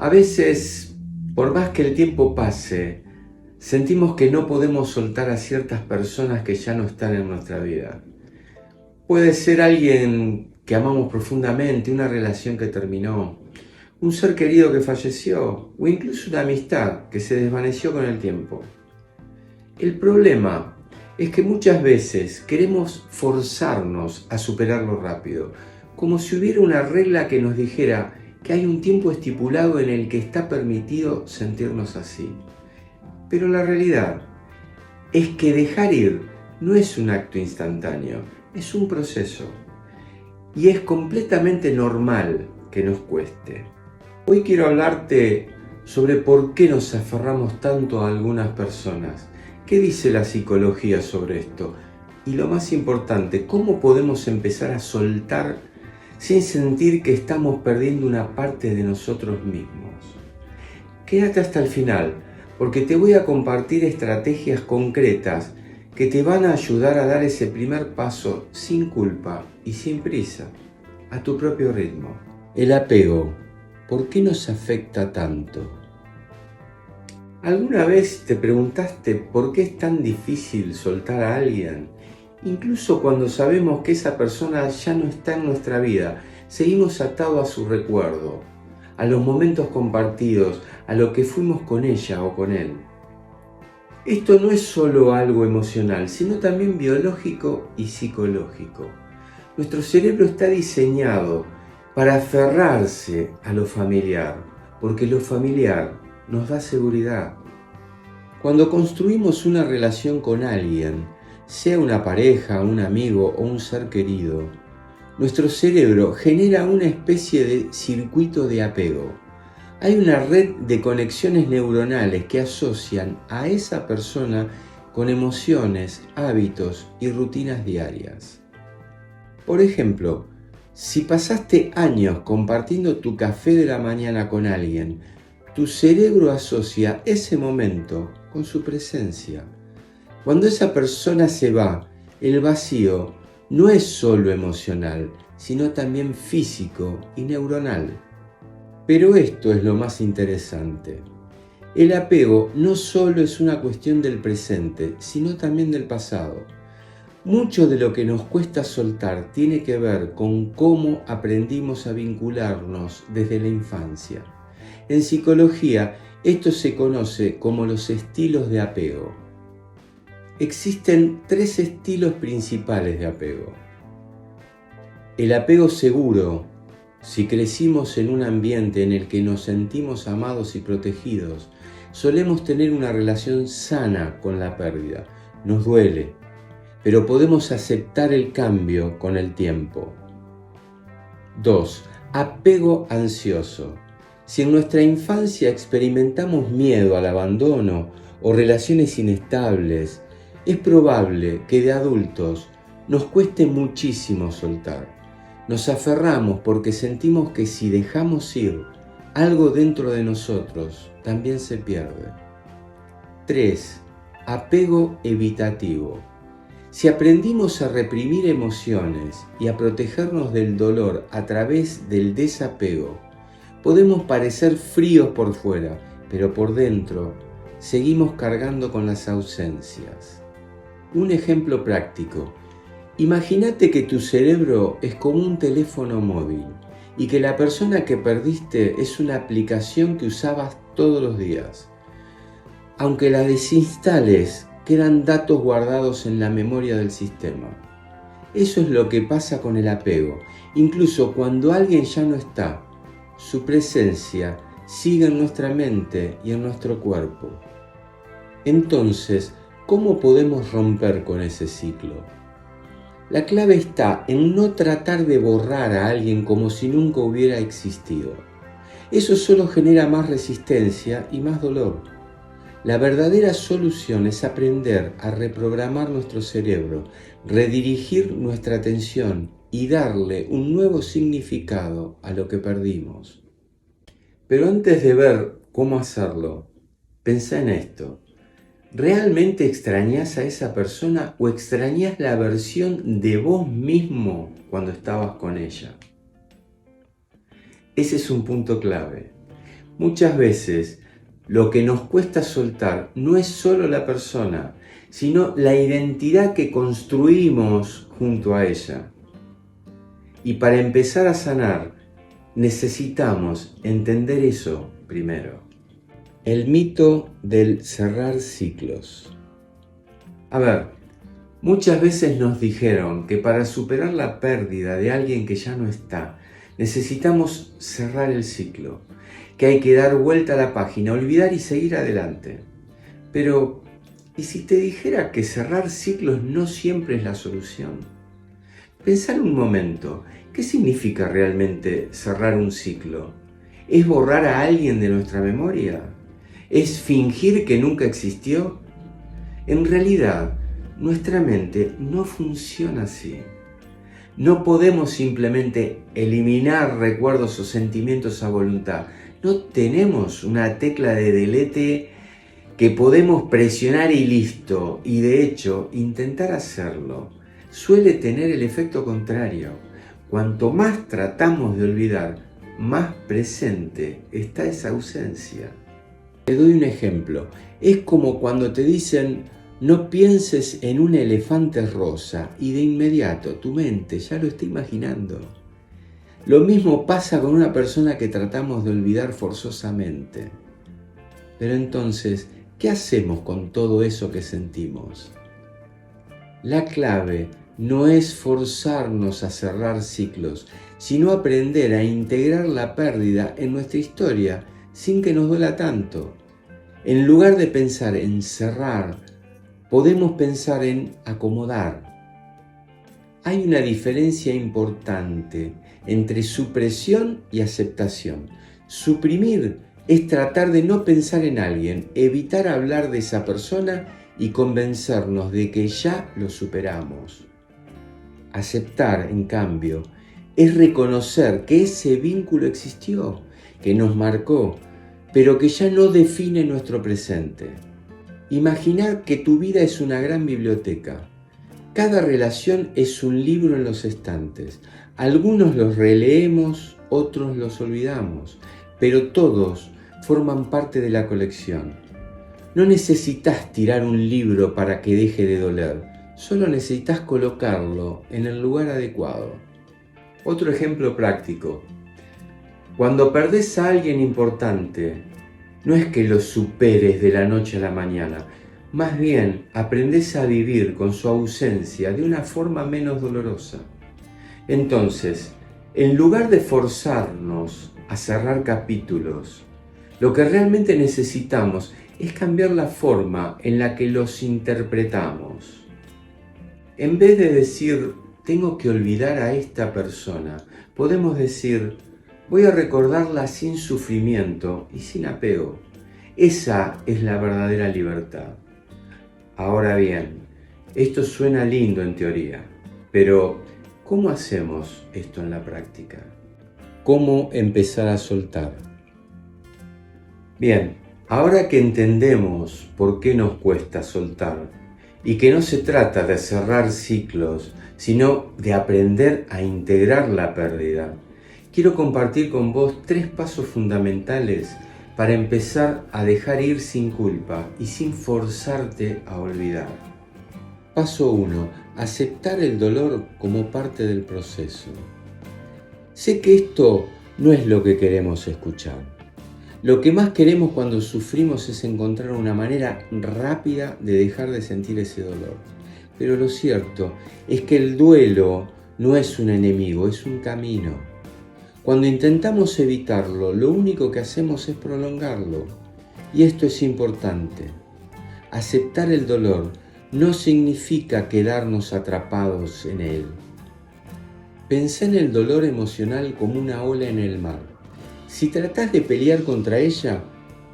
A veces, por más que el tiempo pase, sentimos que no podemos soltar a ciertas personas que ya no están en nuestra vida. Puede ser alguien que amamos profundamente, una relación que terminó, un ser querido que falleció o incluso una amistad que se desvaneció con el tiempo. El problema es que muchas veces queremos forzarnos a superarlo rápido, como si hubiera una regla que nos dijera que hay un tiempo estipulado en el que está permitido sentirnos así. Pero la realidad es que dejar ir no es un acto instantáneo, es un proceso. Y es completamente normal que nos cueste. Hoy quiero hablarte sobre por qué nos aferramos tanto a algunas personas. ¿Qué dice la psicología sobre esto? Y lo más importante, ¿cómo podemos empezar a soltar sin sentir que estamos perdiendo una parte de nosotros mismos? Quédate hasta el final, porque te voy a compartir estrategias concretas que te van a ayudar a dar ese primer paso sin culpa y sin prisa, a tu propio ritmo. El apego, ¿por qué nos afecta tanto? ¿Alguna vez te preguntaste por qué es tan difícil soltar a alguien? Incluso cuando sabemos que esa persona ya no está en nuestra vida, seguimos atados a su recuerdo, a los momentos compartidos, a lo que fuimos con ella o con él. Esto no es solo algo emocional, sino también biológico y psicológico. Nuestro cerebro está diseñado para aferrarse a lo familiar, porque lo familiar nos da seguridad. Cuando construimos una relación con alguien, sea una pareja, un amigo o un ser querido, nuestro cerebro genera una especie de circuito de apego. Hay una red de conexiones neuronales que asocian a esa persona con emociones, hábitos y rutinas diarias. Por ejemplo, si pasaste años compartiendo tu café de la mañana con alguien, tu cerebro asocia ese momento con su presencia. Cuando esa persona se va, el vacío no es solo emocional, sino también físico y neuronal. Pero esto es lo más interesante. El apego no solo es una cuestión del presente, sino también del pasado. Mucho de lo que nos cuesta soltar tiene que ver con cómo aprendimos a vincularnos desde la infancia. En psicología, esto se conoce como los estilos de apego. Existen 3 estilos principales de apego. El apego seguro. Si crecimos en un ambiente en el que nos sentimos amados y protegidos, solemos tener una relación sana con la pérdida. Nos duele, pero podemos aceptar el cambio con el tiempo. 2. Apego ansioso. Si en nuestra infancia experimentamos miedo al abandono o relaciones inestables, es probable que de adultos nos cueste muchísimo soltar. Nos aferramos porque sentimos que si dejamos ir, algo dentro de nosotros también se pierde. 3. Apego evitativo. Si aprendimos a reprimir emociones y a protegernos del dolor a través del desapego, podemos parecer fríos por fuera, pero por dentro seguimos cargando con las ausencias. Un ejemplo práctico. Imagínate que tu cerebro es como un teléfono móvil y que la persona que perdiste es una aplicación que usabas todos los días. Aunque la desinstales, quedan datos guardados en la memoria del sistema. Eso es lo que pasa con el apego. Incluso cuando alguien ya no está, su presencia sigue en nuestra mente y en nuestro cuerpo. Entonces, ¿cómo podemos romper con ese ciclo? La clave está en no tratar de borrar a alguien como si nunca hubiera existido. Eso solo genera más resistencia y más dolor. La verdadera solución es aprender a reprogramar nuestro cerebro, redirigir nuestra atención y darle un nuevo significado a lo que perdimos. Pero antes de ver cómo hacerlo, pensá en esto. ¿Realmente extrañás a esa persona o extrañás la versión de vos mismo cuando estabas con ella? Ese es un punto clave. Muchas veces lo que nos cuesta soltar no es solo la persona, sino la identidad que construimos junto a ella. Y para empezar a sanar, necesitamos entender eso primero. El mito del cerrar ciclos. A ver, muchas veces nos dijeron que para superar la pérdida de alguien que ya no está, necesitamos cerrar el ciclo, que hay que dar vuelta a la página, olvidar y seguir adelante. Pero, ¿y si te dijera que cerrar ciclos no siempre es la solución? Pensar un momento, ¿qué significa realmente cerrar un ciclo? ¿Es borrar a alguien de nuestra memoria? ¿Es fingir que nunca existió? En realidad, nuestra mente no funciona así. No podemos simplemente eliminar recuerdos o sentimientos a voluntad. No tenemos una tecla de delete que podemos presionar y listo. Y de hecho, intentar hacerlo suele tener el efecto contrario. Cuanto más tratamos de olvidar, más presente está esa ausencia. Te doy un ejemplo. Es como cuando te dicen no pienses en un elefante rosa y de inmediato tu mente ya lo está imaginando. Lo mismo pasa con una persona que tratamos de olvidar forzosamente. Pero entonces, ¿qué hacemos con todo eso que sentimos? La clave no es forzarnos a cerrar ciclos, sino aprender a integrar la pérdida en nuestra historia sin que nos duela tanto. En lugar de pensar en cerrar, podemos pensar en acomodar. Hay una diferencia importante entre supresión y aceptación. Suprimir es tratar de no pensar en alguien, evitar hablar de esa persona y convencernos de que ya lo superamos. Aceptar, en cambio, es reconocer que ese vínculo existió, que nos marcó, pero que ya no define nuestro presente. Imaginar que tu vida es una gran biblioteca. Cada relación es un libro en los estantes. Algunos los releemos, otros los olvidamos, pero todos forman parte de la colección. No necesitas tirar un libro para que deje de doler, solo necesitas colocarlo en el lugar adecuado. Otro ejemplo práctico. Cuando perdés a alguien importante, no es que lo superes de la noche a la mañana, más bien aprendés a vivir con su ausencia de una forma menos dolorosa. Entonces, en lugar de forzarnos a cerrar capítulos, lo que realmente necesitamos es cambiar la forma en la que los interpretamos. En vez de decir, tengo que olvidar a esta persona, podemos decir, voy a recordarla sin sufrimiento y sin apego. Esa es la verdadera libertad. Ahora bien, esto suena lindo en teoría, pero ¿cómo hacemos esto en la práctica? ¿Cómo empezar a soltar? Bien, ahora que entendemos por qué nos cuesta soltar y que no se trata de cerrar ciclos, sino de aprender a integrar la pérdida, quiero compartir con vos 3 pasos fundamentales para empezar a dejar ir sin culpa y sin forzarte a olvidar. Paso 1. Aceptar el dolor como parte del proceso. Sé que esto no es lo que queremos escuchar. Lo que más queremos cuando sufrimos es encontrar una manera rápida de dejar de sentir ese dolor. Pero lo cierto es que el duelo no es un enemigo, es un camino. Cuando intentamos evitarlo, lo único que hacemos es prolongarlo. Y esto es importante. Aceptar el dolor no significa quedarnos atrapados en él. Pensá en el dolor emocional como una ola en el mar. Si tratás de pelear contra ella,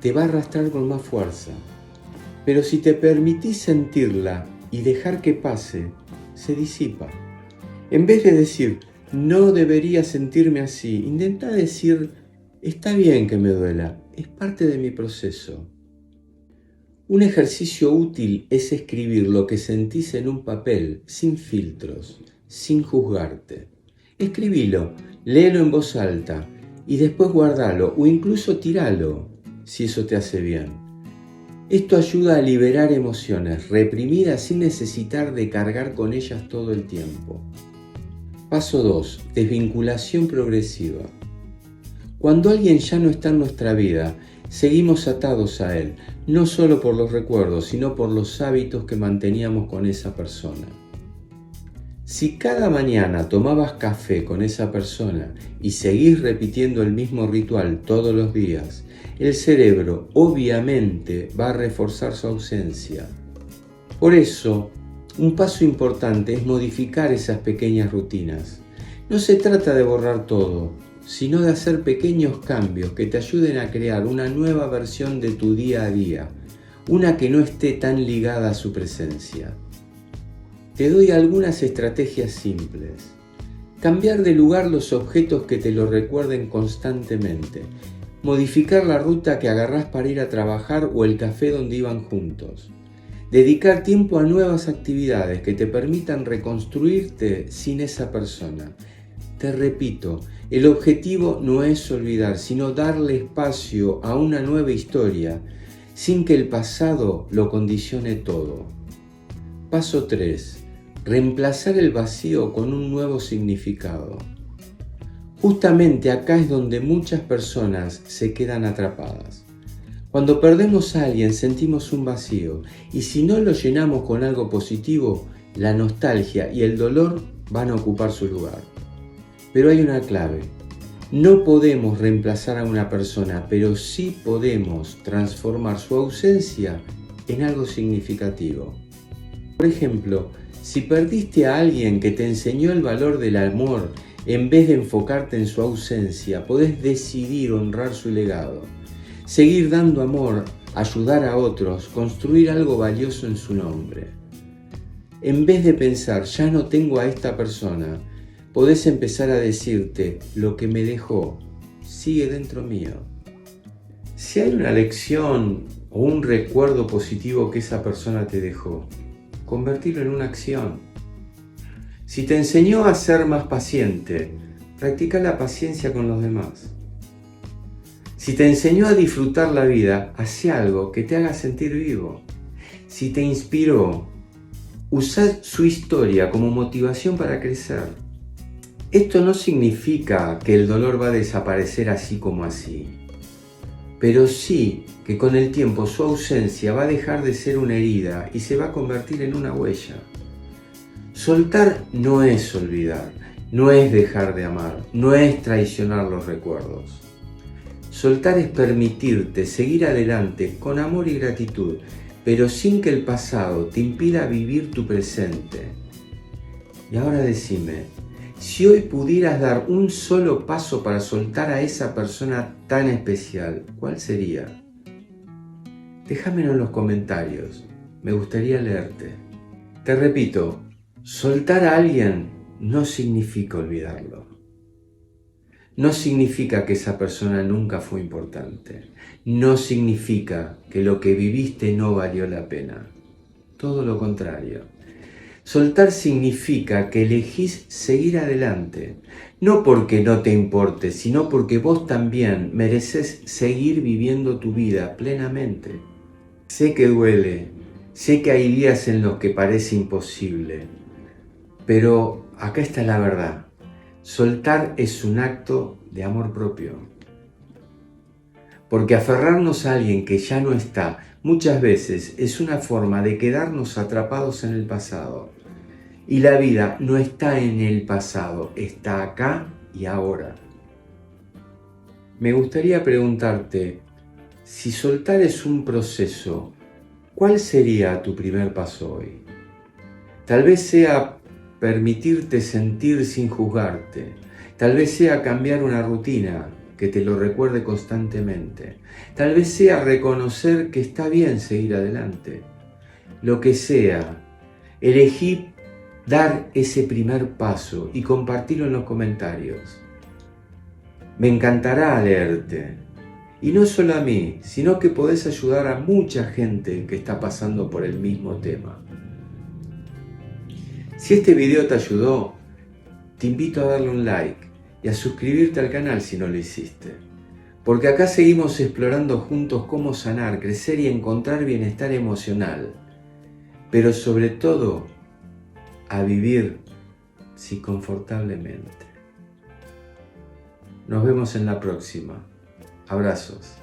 te va a arrastrar con más fuerza. Pero si te permitís sentirla y dejar que pase, se disipa. En vez de decir, no debería sentirme así, intenta decir, está bien que me duela, es parte de mi proceso. Un ejercicio útil es escribir lo que sentís en un papel, sin filtros, sin juzgarte. Escribilo, léelo en voz alta y después guardalo o incluso tiralo si eso te hace bien. Esto ayuda a liberar emociones reprimidas sin necesitar de cargar con ellas todo el tiempo. Paso 2. Desvinculación progresiva. Cuando alguien ya no está en nuestra vida, seguimos atados a él, no solo por los recuerdos, sino por los hábitos que manteníamos con esa persona. Si cada mañana tomabas café con esa persona y seguís repitiendo el mismo ritual todos los días, el cerebro obviamente va a reforzar su ausencia. Por eso, un paso importante es modificar esas pequeñas rutinas. No se trata de borrar todo, sino de hacer pequeños cambios que te ayuden a crear una nueva versión de tu día a día, una que no esté tan ligada a su presencia. Te doy algunas estrategias simples. Cambiar de lugar los objetos que te lo recuerden constantemente. Modificar la ruta que agarrás para ir a trabajar o el café donde iban juntos. Dedicar tiempo a nuevas actividades que te permitan reconstruirte sin esa persona. Te repito, el objetivo no es olvidar, sino darle espacio a una nueva historia, sin que el pasado lo condicione todo. Paso 3. Reemplazar el vacío con un nuevo significado. Justamente acá es donde muchas personas se quedan atrapadas. Cuando perdemos a alguien sentimos un vacío y si no lo llenamos con algo positivo, la nostalgia y el dolor van a ocupar su lugar. Pero hay una clave. No podemos reemplazar a una persona, pero sí podemos transformar su ausencia en algo significativo. Por ejemplo, si perdiste a alguien que te enseñó el valor del amor, en vez de enfocarte en su ausencia, podés decidir honrar su legado, seguir dando amor, ayudar a otros, construir algo valioso en su nombre. En vez de pensar, ya no tengo a esta persona, podés empezar a decirte, lo que me dejó sigue dentro mío. Si hay una lección o un recuerdo positivo que esa persona te dejó, convertirlo en una acción. Si te enseñó a ser más paciente, practica la paciencia con los demás. Si te enseñó a disfrutar la vida, haz algo que te haga sentir vivo. Si te inspiró, usa su historia como motivación para crecer. Esto no significa que el dolor va a desaparecer así como así, pero sí que con el tiempo su ausencia va a dejar de ser una herida y se va a convertir en una huella. Soltar no es olvidar, no es dejar de amar, no es traicionar los recuerdos. Soltar es permitirte seguir adelante con amor y gratitud, pero sin que el pasado te impida vivir tu presente. Y ahora decime, si hoy pudieras dar un solo paso para soltar a esa persona tan especial, ¿cuál sería? Déjamelo en los comentarios, me gustaría leerte. Te repito, soltar a alguien no significa olvidarlo. No significa que esa persona nunca fue importante. No significa que lo que viviste no valió la pena. Todo lo contrario. Soltar significa que elegís seguir adelante. No porque no te importe, sino porque vos también mereces seguir viviendo tu vida plenamente. Sé que duele. Sé que hay días en los que parece imposible. Pero acá está la verdad. Soltar es un acto de amor propio. Porque aferrarnos a alguien que ya no está muchas veces es una forma de quedarnos atrapados en el pasado. Y la vida no está en el pasado, está acá y ahora. Me gustaría preguntarte, si soltar es un proceso, ¿cuál sería tu primer paso hoy? Tal vez sea permitirte sentir sin juzgarte. Tal vez sea cambiar una rutina que te lo recuerde constantemente. Tal vez sea reconocer que está bien seguir adelante. Lo que sea, elegí dar ese primer paso y compartirlo en los comentarios. Me encantará leerte. Y no solo a mí, sino que podés ayudar a mucha gente que está pasando por el mismo tema. Si este video te ayudó, te invito a darle un like y a suscribirte al canal si no lo hiciste. Porque acá seguimos explorando juntos cómo sanar, crecer y encontrar bienestar emocional. Pero sobre todo, a vivir confortablemente. Nos vemos en la próxima. Abrazos.